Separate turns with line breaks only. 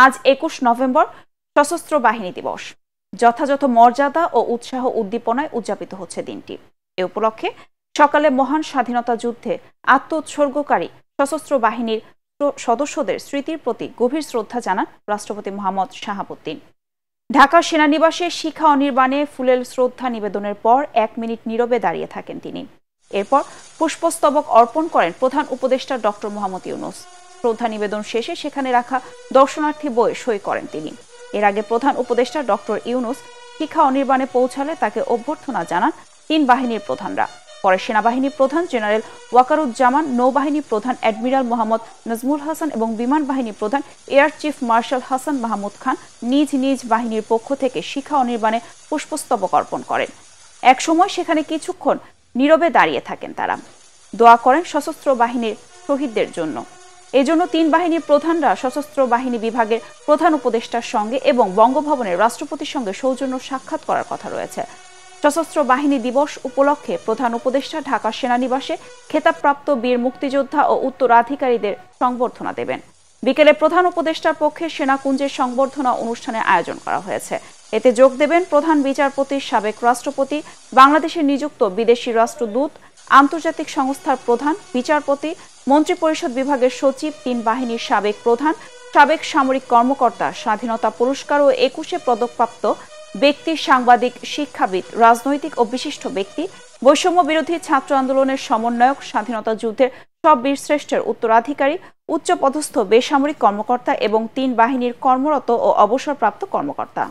আজ ২১ নভেম্বর সশস্ত্র বাহিনী দিবস। যথাযথ মর্যাদা ও উৎসাহ উদ্দীপনায় উদযাপিত হচ্ছে দিনটি। এ উপলক্ষে সকালে মহান স্বাধীনতা যুদ্ধে আত্মোৎসর্গকারী সশস্ত্র বাহিনীর সদস্যদের স্মৃতির প্রতি গভীর শ্রদ্ধা জানান রাষ্ট্রপতি মোহাম্মদ শাহাবুদ্দিন। ঢাকা সেনানিবাসে শিখা অনির্বাণে ফুলেল শ্রদ্ধা নিবেদনের পর ১ মিনিট নীরবে দাঁড়িয়ে থাকেন তিনি। এরপর পুষ্পস্তবক অর্পণ করেন প্রধান উপদেষ্টা ডক্টর মোহাম্মদ ইউনূস। শ্রদ্ধা নিবেদন শেষে সেখানে রাখা দর্শনার্থী বইয়ে সই করেন তিনি। এর আগে প্রধান উপদেষ্টা ডক্টর ইউনূস শিখা অনির্বাণে পৌঁছালে তাকে অভ্যর্থনা জানান ৩ বাহিনীর প্রধানরা। পরে সেনাবাহিনী প্রধান জেনারেল ওয়াকারুজ্জামান, নৌবাহিনী প্রধান অ্যাডমিরাল মোহাম্মদ নাজমুল হাসান এবং বিমান বাহিনী প্রধান air chief marshal Hasan Mahmud Khan নিজ নিজ বাহিনীর পক্ষ থেকে শিখা অনির্বাণে পুষ্পস্তবক অর্পণ করেন। এক সময় সেখানে কিছুক্ষণ নীরবে দাঁড়িয়ে থাকেন তারা। দোয়া করেন সশস্ত্র বাহিনীর শহীদদের জন্য। এজন্য ৩ বাহিনীর প্রধানরা সশস্ত্র বাহিনী বিভাগের প্রধান উপদেষ্টার সঙ্গে এবং বঙ্গভবনের রাষ্ট্রপতির সঙ্গে সৌজন্য সাক্ষাৎ করার কথা রয়েছে। সশস্ত্র বাহিনী দিবস উপলক্ষে প্রধান উপদেষ্টা ঢাকা সেনানিবাসে খেতাবপ্রাপ্ত বীর মুক্তিযোদ্ধা ও উত্তরাধিকারীদের সংবর্ধনা দেবেন। বিকেলে প্রধান উপদেষ্টার পক্ষে সেনাকুঞ্জের সংবর্ধনা অনুষ্ঠানের আয়োজন করা হয়েছে। এতে যোগ দেবেন প্রধান বিচারপতি, সাবেক রাষ্ট্রপতি, বাংলাদেশে নিযুক্ত বিদেশি রাষ্ট্রদূত, আন্তর্জাতিক সংস্থার প্রধান, বিচারপতি, মন্ত্রিপরিষদ বিভাগের সচিব, ৩ বাহিনীর সাবেক প্রধান, সাবেক সামরিক কর্মকর্তা, স্বাধীনতা পুরস্কার ও ২১ পদকপ্রাপ্ত ব্যক্তি, সাংবাদিক, শিক্ষাবিদ, রাজনৈতিক ও বিশিষ্ট ব্যক্তি, বৈষম্য বিরোধী ছাত্র আন্দোলনের সমন্বয়ক, স্বাধীনতা যুদ্ধের সব বীরশ্রেষ্ঠের উত্তরাধিকারী, উচ্চপদস্থ বেসামরিক কর্মকর্তা এবং ৩ বাহিনীর কর্মরত ও অবসরপ্রাপ্ত কর্মকর্তা।